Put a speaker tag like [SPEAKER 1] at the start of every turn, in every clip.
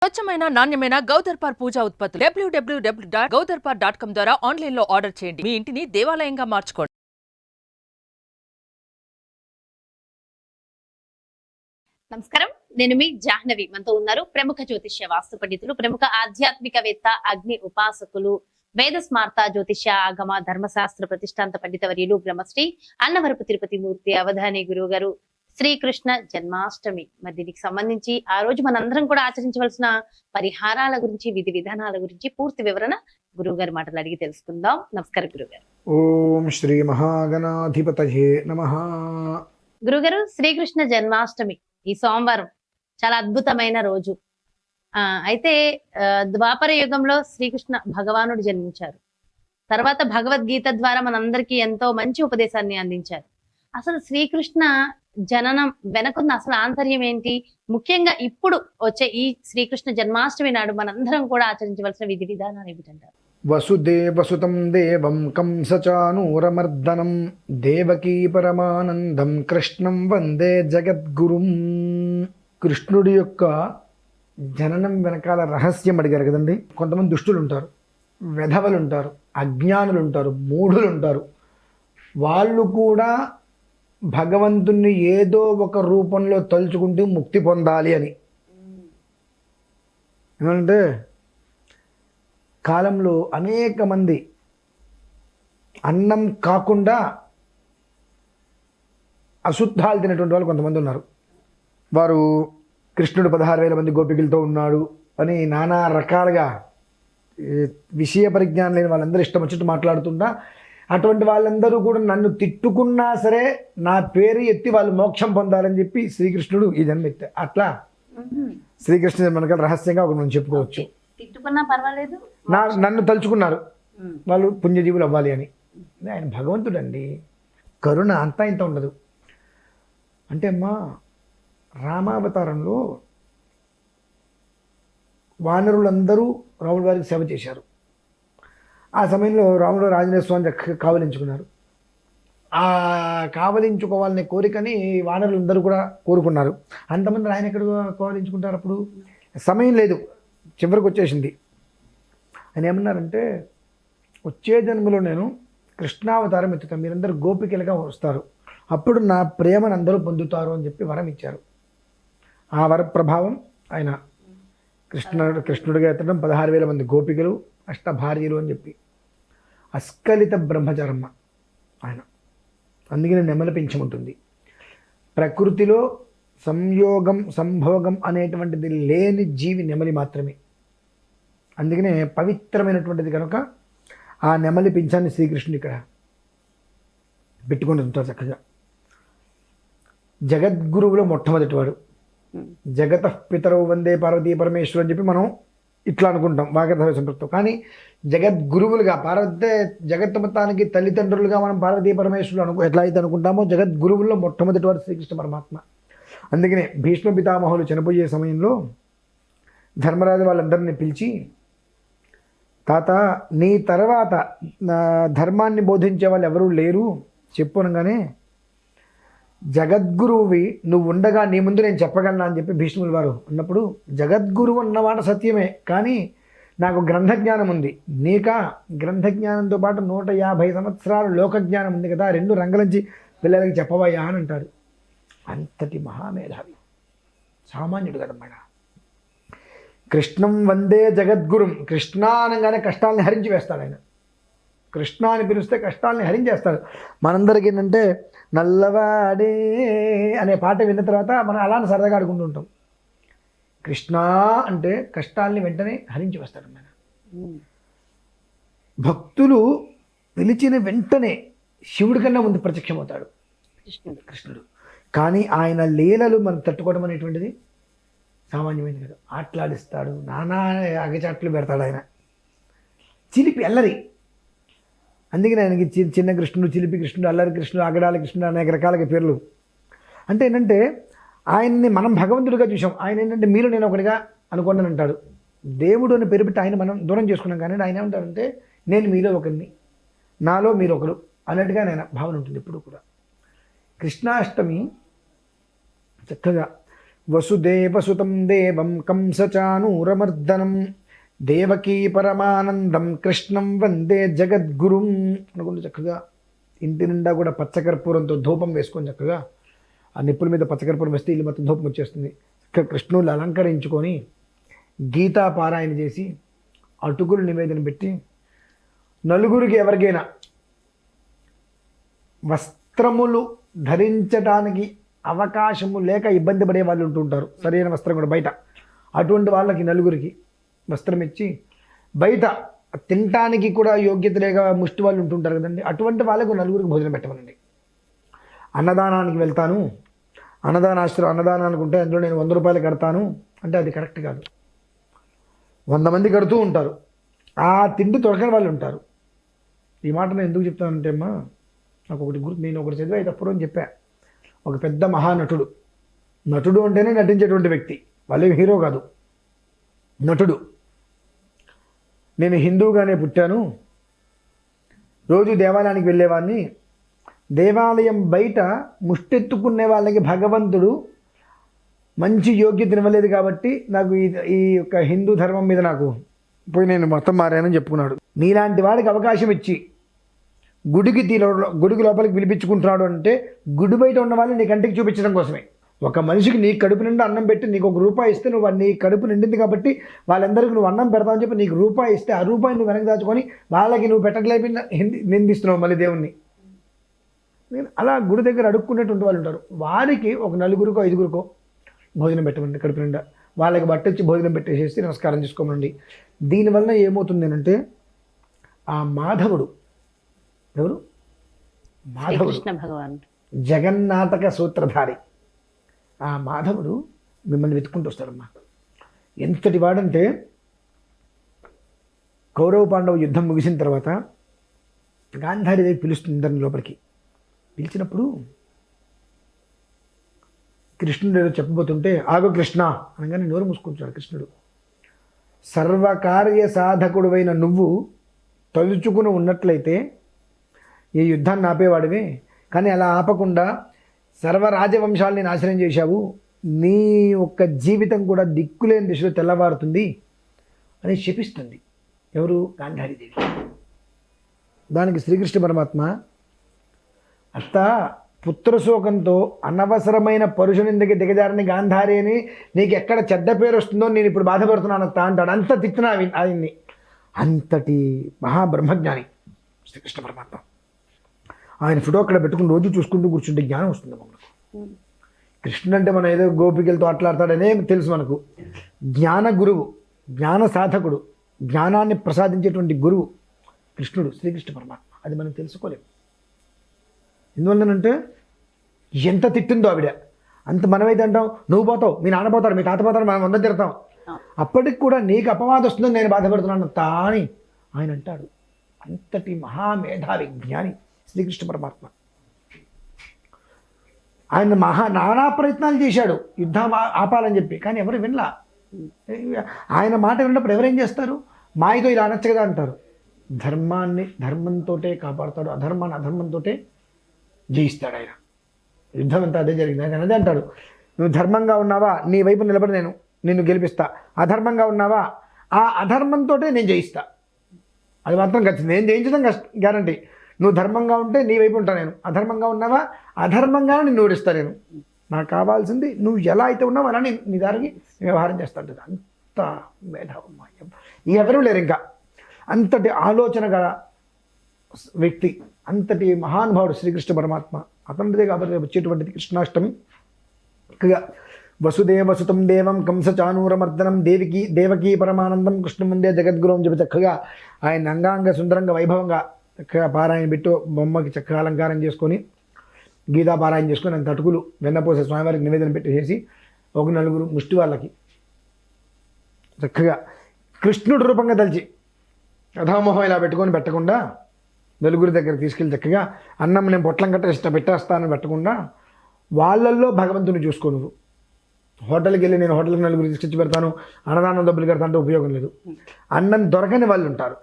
[SPEAKER 1] స్వచ్ఛమైన నాణ్యమైన గౌదర్పార్ పూజా ఉత్పత్తులు www.gaudarpar.com ద్వారా ఆన్లైన్ లో ఆర్డర్ చేయండి. మీ ఇంటిని దేవాలయంగా మార్చుకోండి.
[SPEAKER 2] నమస్కారం, నేను మీ జాహ్నవి. మనతో ఉన్నారు ప్రముఖ జ్యోతిష్య వాస్తు పండితులు, ప్రముఖ ఆధ్యాత్మికవేత్త, అగ్ని ఉపాసకులు, వేద స్మార్త జ్యోతిష్య ఆగమ ధర్మశాస్త్ర ప్రతిష్టాంత పండిత వర్యులు బ్రహ్మశ్రీ అన్నవరపు తిరుపతి మూర్తి అవధాని గురువు గారు శ్రీకృష్ణ జన్మాష్టమి. మరి దీనికి సంబంధించి ఆ రోజు మనందరం కూడా ఆచరించవలసిన పరిహారాల గురించి, విధి విధానాల గురించి పూర్తి వివరణ గురువు గారి మాటలు అడిగి తెలుసుకుందాం. నమస్కారం గురుగారు.
[SPEAKER 3] ఓం శ్రీ మహాగణాధిపతయే నమః.
[SPEAKER 2] గురుగారు, శ్రీకృష్ణ జన్మాష్టమి ఈ సోమవారం చాలా అద్భుతమైన రోజు. అయితే ద్వాపర యుగంలో శ్రీకృష్ణ భగవానుడు జన్మించారు. తర్వాత భగవద్గీత ద్వారా మనందరికీ ఎంతో మంచి ఉపదేశాన్ని అందించారు. అసలు శ్రీకృష్ణ జననం వెనకున్న అసలు ఆంతర్యం ఏంటి? ముఖ్యంగా ఇప్పుడు వచ్చే ఈ శ్రీకృష్ణ జన్మాష్టమి నాడు మనందరం కూడా ఆచరించవలసిన విధి విధానాలు ఏమిటంటారు?
[SPEAKER 3] వసుదేవసుతం దేవం కంసచానూరమర్దనం దేవకీ పరమానందం కృష్ణం వందే జగద్గురుం. కృష్ణుడి యొక్క జననం వెనకాల రహస్యం అడిగారు కదండి. కొంతమంది దుష్టులు ఉంటారు, వెధవలు ఉంటారు, అజ్ఞానులు ఉంటారు, మూఢులు ఉంటారు. వాళ్ళు కూడా భగవంతుణ్ణి ఏదో ఒక రూపంలో తలుచుకుంటూ ముక్తి పొందాలి అని. ఎందుకంటే కాలంలో అనేక మంది అన్నం కాకుండా అశుద్ధాలు తినేటువంటి వాళ్ళు కొంతమంది ఉన్నారు. వారు కృష్ణుడు 16,000 మంది గోపికలతో ఉన్నాడు అని నానా రకాలుగా విషయ పరిజ్ఞానం లేని వాళ్ళందరూ ఇష్టం వచ్చినట్టు మాట్లాడుతుంటా, అటువంటి వాళ్ళందరూ కూడా నన్ను తిట్టుకున్నా సరే నా పేరు ఎత్తి వాళ్ళు మోక్షం పొందాలని చెప్పి శ్రీకృష్ణుడు ఈ జన్మ ఎత్తాడు. అట్లా శ్రీకృష్ణ జన్మనకాల రహస్యంగా ఒక మనం చెప్పుకోవచ్చు.
[SPEAKER 2] తిట్టుకున్నా పర్వాలేదు,
[SPEAKER 3] నన్ను తలుచుకున్నారు వాళ్ళు పుణ్యజీవులు అవ్వాలి అని. ఆయన భగవంతుడు అండి, కరుణ అంతా ఇంత ఉండదు. అంటే అమ్మా, రామావతారంలో వానరులందరూ రాముడి వారికి సేవ చేశారు. ఆ సమయంలో రాముడు ఆంజనేయ స్వామి కావలించుకున్నారు. ఆ కావలించుకోవాలనే కోరికని వానరులందరూ కూడా కోరుకున్నారు. అంతమంది ఆయన ఎక్కడ కావలించుకుంటారు? అప్పుడు సమయం లేదు, చివరికి వచ్చేసింది. ఆయన ఏమన్నారంటే, వచ్చే జన్మలో నేను కృష్ణావతారం ఎత్తుతాను, మీరందరూ గోపికలుగా వస్తారు, అప్పుడు నా ప్రేమను అందరూ పొందుతారు అని చెప్పి వరం ఇచ్చారు. ఆ వర ప్రభావం ఆయన కృష్ణుడిగా ఎత్తడం, 16,000 మంది గోపికలు, అష్టభార్యలు అని చెప్పి అస్కలిత బ్రహ్మచర్మ ఆయన. అందుకనే నెమలి పెంచముంటుంది. ప్రకృతిలో సంయోగం సంభోగం అనేటువంటిది లేని జీవి నెమలి మాత్రమే. అందుకనే పవిత్రమైనటువంటిది కనుక ఆ నెమలి పింఛాన్ని శ్రీకృష్ణుడు ఇక్కడ పెట్టుకొని ఉంటారు చక్కగా. జగద్గురువులో మొట్టమొదటివాడు. జగత పితరవు వందే పార్వతీ పరమేశ్వరు అని చెప్పి మనం ఇట్లా అనుకుంటాం వాగర్ధ సంపృక్తం. కానీ జగద్గురువులుగా జగత్ మొత్తానికి తల్లిదండ్రులుగా మనం పార్వతీ పరమేశ్వరులు ఎట్లా అయితే అనుకుంటామో, జగద్గురువుల్లో మొట్టమొదటివాడు శ్రీకృష్ణ పరమాత్మ. అందుకనే భీష్మ పితామహులు చనిపోయే సమయంలో ధర్మరాజు వాళ్ళందరినీ పిలిచి, తాత నీ తర్వాత ధర్మాన్ని బోధించే వాళ్ళు ఎవరూ లేరు చెప్పు అనగానే, జగద్గురువువి నువ్వు ఉండగా నీ ముందు నేను చెప్పగలనా అని చెప్పి భీష్ముల వారు అన్నప్పుడు, జగద్గురువు అన్నమాట సత్యమే, కానీ నాకు గ్రంథజ్ఞానం ఉంది, నీకా గ్రంథజ్ఞానంతో పాటు 150 సంవత్సరాలు లోకజ్ఞానం ఉంది కదా, 2 రంగలంచి పిల్లలకి చెప్పవయ్యా అని అంటాడు. అంతటి మహామేధావి, సామాన్యుడు కదన్నమాట. కృష్ణం వందే జగద్గురుం. కృష్ణ అనగానే కష్టాలని హరించి వేస్తాడు ఆయన. కృష్ణ అని పిలిస్తే కష్టాలని హరించేస్తాడు. మనందరికీ ఏంటంటే, నల్లవాడే అనే పాట విన్న తర్వాత మనం అలానే సరదాగా ఆడుకుంటూ ఉంటాం. కృష్ణ అంటే కష్టాలని వెంటనే హరించి వస్తాడు ఆయన. భక్తులు పిలిచిన వెంటనే శివుడి కన్నా ముందు ప్రత్యక్షమవుతాడు కృష్ణుడు. కానీ ఆయన లీలలు మనం తట్టుకోవడం అనేటువంటిది సామాన్యమైనది కాదు. ఆటలాడిస్తాడు, నానా అగచాట్లు పెడతాడు ఆయన. చిలిపి అల్లరి. అందుకని ఆయనకి చిన్న కృష్ణుడు, చిలిపి కృష్ణుడు, అల్లరి కృష్ణుడు, అగడాల కృష్ణుడు అనేక రకాలుగా పేర్లు. అంటే ఏంటంటే, ఆయన్ని మనం భగవంతుడిగా చూసాం, ఆయన ఏంటంటే మీలో నేను ఒకటిగా అనుకోండి అంటాడు. దేవుడు అని పేరు పెట్టి ఆయన మనం దూరం చేసుకున్నాం. కానీ ఆయన ఏమంటారంటే, నేను మీలో ఒకరిని, నాలో మీరు ఒకరు అన్నట్టుగా ఆయన భావన ఉంటుంది ఎప్పుడు కూడా. కృష్ణాష్టమి చక్కగా వసుదేవసుతం దేవం కంసచానూరమర్దనం దేవకీ పరమానందం కృష్ణం వందే జగద్గురుం అనుకుంటూ చక్కగా ఇంటి నిండా కూడా పచ్చకర్పూరంతో ధూపం వేసుకొని చక్కగా ఆ నిప్పుల మీద పచ్చకర్పూరం వేస్తే ఇల్లు మొత్తం ధూపం వచ్చేస్తుంది. చక్కగా కృష్ణులు అలంకరించుకొని గీతా పారాయణ చేసి అటుకులు నివేదన పెట్టి నలుగురికి ఎవరికైనా వస్త్రములు ధరించడానికి అవకాశము లేక ఇబ్బంది పడే వాళ్ళు ఉంటుంటారు, సరైన వస్త్రం కూడా బయట, అటువంటి వాళ్ళకి నలుగురికి వస్త్రం ఇచ్చి బయట తినటానికి కూడా యోగ్యత లేక ముష్టి వాళ్ళు ఉంటుంటారు కదండి, అటువంటి వాళ్ళకు నలుగురికి భోజనం పెట్టమనండి. అన్నదానానికి వెళ్తాను, అన్నదానానికి ఉంటే అందులో నేను 100 రూపాయలు కడతాను అంటే అది కరెక్ట్ కాదు. 100 మంది కడుతూ ఉంటారు, ఆ తిండి దొరకని వాళ్ళు ఉంటారు. ఈ మాట నేను ఎందుకు చెప్తానంటే అమ్మా, నాకు ఒకటి గుర్తు, నేను ఒకటి చదివా తప్పుడు అని చెప్పా. ఒక పెద్ద మహానటుడు, నటుడు అంటేనే నటించేటువంటి వ్యక్తి, వాళ్ళే హీరో కాదు, నటుడు. నేను హిందూగానే పుట్టాను, రోజు దేవాలయానికి వెళ్ళేవాడిని, దేవాలయం బయట ముష్టెత్తుకునే వాళ్ళకి భగవంతుడు మంచి యోగ్యత ఇవ్వలేదు కాబట్టి నాకు ఈ యొక్క హిందూ ధర్మం మీద నాకు పోయి నేను మొత్తం మారానని చెప్పుకున్నాడు. నీలాంటి వాడికి అవకాశం ఇచ్చి గుడికి లోపలికి పిలిపించుకుంటున్నాడు అంటే గుడి బయట ఉన్న వాళ్ళని నీ కంటికి చూపించడం కోసమే. ఒక మనిషికి నీ కడుపు నిండా అన్నం పెట్టి నీకు ₹1 ఇస్తే నువ్వు నీ కడుపు నిండింది కాబట్టి వాళ్ళందరికీ నువ్వు అన్నం పెడతావని చెప్పి నీకు ₹1 ఇస్తే ఆ రూపాయి నువ్వు వెనక్కి దాచుకొని వాళ్ళకి నువ్వు పెట్టలేపి నిందిస్తున్నావు మళ్ళీ దేవుణ్ణి. నేను అలా గుడి దగ్గర అడుక్కునేటువంటి వాళ్ళు ఉంటారు, వారికి ఒక 4గురికో 5గురికో భోజనం పెట్టమండి కడుపు నిండా, వాళ్ళకి బట్టొచ్చి భోజనం పెట్టేసేసి నమస్కారం చేసుకోమండి. దీనివల్ల ఏమవుతుంది అంటే ఆ మాధవుడు, ఎవరు మాధవుడు,
[SPEAKER 2] భగవాన్
[SPEAKER 3] జగన్నాటక సూత్రధారి, ఆ మాధవుడు మిమ్మల్ని వెతుక్కుంటూ వస్తాడమ్మా. ఎంతటి వాడంటే కౌరవ పాండవ యుద్ధం ముగిసిన తర్వాత గాంధారీదేవి పిలుస్తుంది ఇద్దరిని లోపలికి. పిలిచినప్పుడు కృష్ణుడు ఏదో చెప్పబోతుంటే ఆగో కృష్ణ అనగానే నోరు మూసుకుంటాడు కృష్ణుడు. సర్వకార్య సాధకుడువైన నువ్వు తలుచుకుని ఉన్నట్లయితే ఈ యుద్ధాన్ని ఆపేవాడివే, కానీ అలా ఆపకుండా సర్వరాజవంశాలని నాశనం చేశావు, నీ యొక్క జీవితం కూడా దిక్కులేని దిశలో తెల్లవారుతుంది అని శపిస్తుంది. ఎవరు? గాంధారీదేవి. దానికి శ్రీకృష్ణ పరమాత్మ, అత్త పుత్రశోకంతో అనవసరమైన పరుషునిందకి దిగజారని గాంధారి అని నీకు ఎక్కడ చెడ్డ పేరు వస్తుందో నేను ఇప్పుడు బాధపడుతున్నాను అత్త అంటాడు. అంత తిట్టిన ఆయన్ని, అంతటి మహాబ్రహ్మజ్ఞాని శ్రీకృష్ణ పరమాత్మ. ఆయన ఫోటో అక్కడ పెట్టుకుని రోజు చూసుకుంటూ కూర్చుంటే జ్ఞానం వస్తుంది మనకు. కృష్ణుడు అంటే మనం ఏదో గోపికలతో అట్లాడతాడనే తెలుసు మనకు. జ్ఞాన గురువు, జ్ఞాన సాధకుడు, జ్ఞానాన్ని ప్రసాదించేటువంటి గురువు కృష్ణుడు, శ్రీకృష్ణ పరమాత్మ. అది మనం తెలుసుకోలేము. ఎందువల్లనంటే ఎంత తిట్టిందో ఆవిడ, అంత మనమైతే అంటాం నువ్వు పోతావు, మీ నాన్న పోతారు, మీ తాత పోతారు, మనం అందరం తిడతాం. అప్పటికి కూడా నీకు అపవాదం వస్తుందని నేను బాధపడుతున్నాను తాని ఆయన అంటాడు. అంతటి మహామేధావి జ్ఞాని శ్రీకృష్ణ పరమాత్మ. ఆయన నానా ప్రయత్నాలు చేశాడు యుద్ధం ఆపాలని చెప్పి, కానీ ఎవరు వినలా. ఆయన మాట విన్నప్పుడు ఎవరేం చేస్తారు? మాయతో ఇలా అనొచ్చు కదా అంటారు. ధర్మాన్ని ధర్మంతోటే కాపాడుతాడు, అధర్మాన్ని అధర్మంతోటే జయిస్తాడు ఆయన. యుద్ధం అంతా అదే జరిగింది. ఆయన అదే అంటాడు, నువ్వు ధర్మంగా ఉన్నావా నీ వైపు నిలబడి నేను నిన్ను గెలిపిస్తా, అధర్మంగా ఉన్నావా ఆ అధర్మంతో నేను జయిస్తా. అది మాత్రం ఖచ్చితంగా నేను జయించడం గ్యారంటీ. నువ్వు ధర్మంగా ఉంటే నీ వైపు ఉంటా నేను, అధర్మంగా ఉన్నావా అధర్మంగానే నిన్ను ఓడిస్తా నేను. నాకు కావాల్సింది నువ్వు ఎలా అయితే ఉన్నావు అలా నీ దారికి వ్యవహారం చేస్తాడు. అంత మేధావం ఎవరూ లేరు ఇంకా. అంతటి ఆలోచన గల వ్యక్తి, అంతటి మహానుభావుడు శ్రీకృష్ణ పరమాత్మ. అతనిదే కాబట్టి వచ్చేటువంటిది కృష్ణాష్టమి. వసుదేవసుతం దేవం కంసచానూరమర్దనం దేవకీ పరమానందం కృష్ణ ముందే జగద్గురు అని చెప్పి చక్కగా ఆయన అంగాంగ సుందరంగా వైభవంగా చక్కగా పారాయణ పెట్టు బొమ్మకి చక్కగా అలంకారం చేసుకొని గీతా పారాయణ చేసుకొని ఆయన తటుకులు వెన్నపోసే స్వామివారికి నివేదన పెట్టేసి ఒక 4 ముష్టి వాళ్ళకి చక్కగా కృష్ణుడు రూపంగా తలిచి కథామోహం ఇలా పెట్టుకొని పెట్టకుండా 4 దగ్గర తీసుకెళ్ళి చక్కగా అన్నం నేను పొట్లం కట్ట పెట్టేస్తానని పెట్టకుండా వాళ్ళల్లో భగవంతుని చూసుకో. నువ్వు హోటల్కి వెళ్ళి నేను హోటల్కి 4 తీసుకొచ్చి పెడతాను, అన్నదానం డబ్బులు కడతా అంటే ఉపయోగం లేదు. అన్నం దొరకని వాళ్ళు ఉంటారు,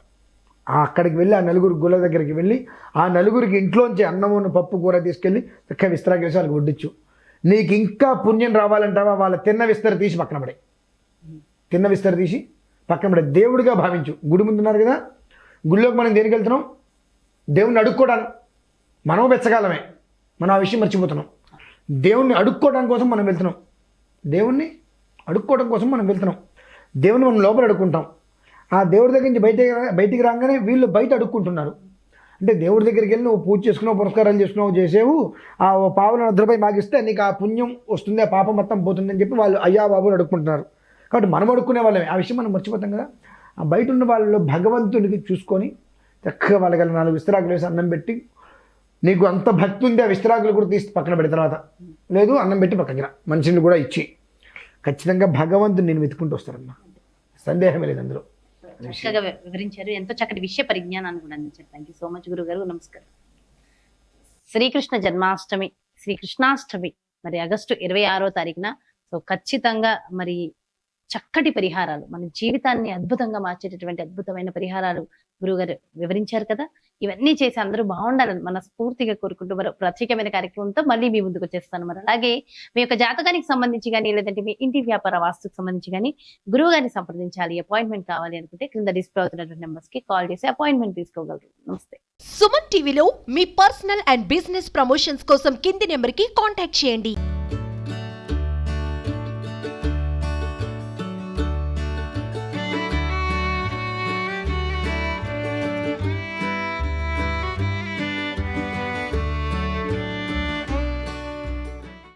[SPEAKER 3] అక్కడికి వెళ్ళి ఆ 4 గుళ్ళ దగ్గరికి వెళ్ళి ఆ 4కి ఇంట్లోంచి అన్నమును పప్పు కూర తీసుకెళ్ళి చక్కగా విస్తరాకేసి వాళ్ళకి వడ్డించు. నీకు ఇంకా పుణ్యం రావాలంటావా, వాళ్ళ తిన్న విస్తర తీసి పక్కన పడే, తిన్న విస్తర తీసి పక్కన పడే, దేవుడిగా భావించు. గుడి ముందున్నారు కదా, గుడిలోకి మనం దేనికి వెళ్తున్నాం? దేవుణ్ణి అడుక్కోవడానికి. మనం బెచ్చగాలమే, మనం ఆ విషయం మర్చిపోతున్నాం. దేవుణ్ణి అడుక్కోవడానికి కోసం మనం వెళ్తున్నాం, దేవుణ్ణి అడుక్కోవడం కోసం మనం వెళ్తున్నాం. దేవుని మనం లోపల అడుక్కుంటాం. ఆ దేవుడి దగ్గర నుంచి బయటికి రాగానే వీళ్ళు బయట అడుక్కుంటున్నారు. అంటే దేవుడి దగ్గరికి వెళ్ళి నువ్వు పూజ చేసుకున్నావు, పురస్కారాలు చేసుకున్నావు, చేసేవు, ఆ పావులను 100 రూపాయలు మాగిస్తే నీకు ఆ పుణ్యం వస్తుంది, ఆ పాపం మొత్తం పోతుంది అని చెప్పి వాళ్ళు అయ్యా బాబుని అడుక్కుంటున్నారు. కాబట్టి మనం అడుక్కునే వాళ్ళమే, ఆ విషయం మనం మర్చిపోతాం కదా. ఆ బయట ఉన్న వాళ్ళలో భగవంతుడికి చూసుకొని చక్కగా వాళ్ళకి 4 విస్తరాకులు వేసి అన్నం పెట్టి, నీకు అంత భక్తి ఉంది ఆ విస్తరాకులు కూడా తీసి పక్కన పెడిన తర్వాత, లేదు అన్నం పెట్టి పక్కకి రా, మనిషిని కూడా ఇచ్చి, ఖచ్చితంగా భగవంతుడు నేను వెతుకుంటూ వస్తారమ్మా, సందేహమే లేదు అందులో.
[SPEAKER 2] చక్కగా వివరించారు, ఎంతో చక్కటి విషయ పరిజ్ఞానాన్ని కూడా అందించారు. థ్యాంక్ యూ సో మచ్ గురుగారు, నమస్కారం. శ్రీకృష్ణ జన్మాష్టమి, శ్రీకృష్ణాష్టమి మరి ఆగస్టు 26వ తారీఖున. సో ఖచ్చితంగా మరి చక్కటి పరిహారాలు, మన జీవితాన్ని అద్భుతంగా మార్చేటటువంటి అద్భుతమైన పరిహారాలు గురుగారు వివరించారు కదా. ఇవన్నీ చేసి అందరూ బాగుండాలని మనస్ఫూర్తిగా కోరుకుంటూ మరో ప్రత్యేకమైన కార్యక్రమంతో మళ్ళీ మీ ముందుకు వచ్చేస్తాను. మరి అలాగే మీ యొక్క జాతకానికి సంబంధించి కానీ, లేదంటే మీ ఇంటి వ్యాపార వాస్తుకు సంబంధించి కానీ గురువు గారిని సంప్రదించాలి, అపాయింట్మెంట్ కావాలి అనుకుంటే కింద డిస్ప్లే అవుతున్నటువంటి నెంబర్స్ కి కాల్ చేసి అపాయింట్మెంట్ తీసుకోగలరు. నమస్తే.
[SPEAKER 4] సుమన్ టీవీలో మీ పర్సనల్ అండ్ బిజినెస్ ప్రమోషన్స్ కోసం కింది నెంబర్ కి కాంటాక్ట్ చేయండి.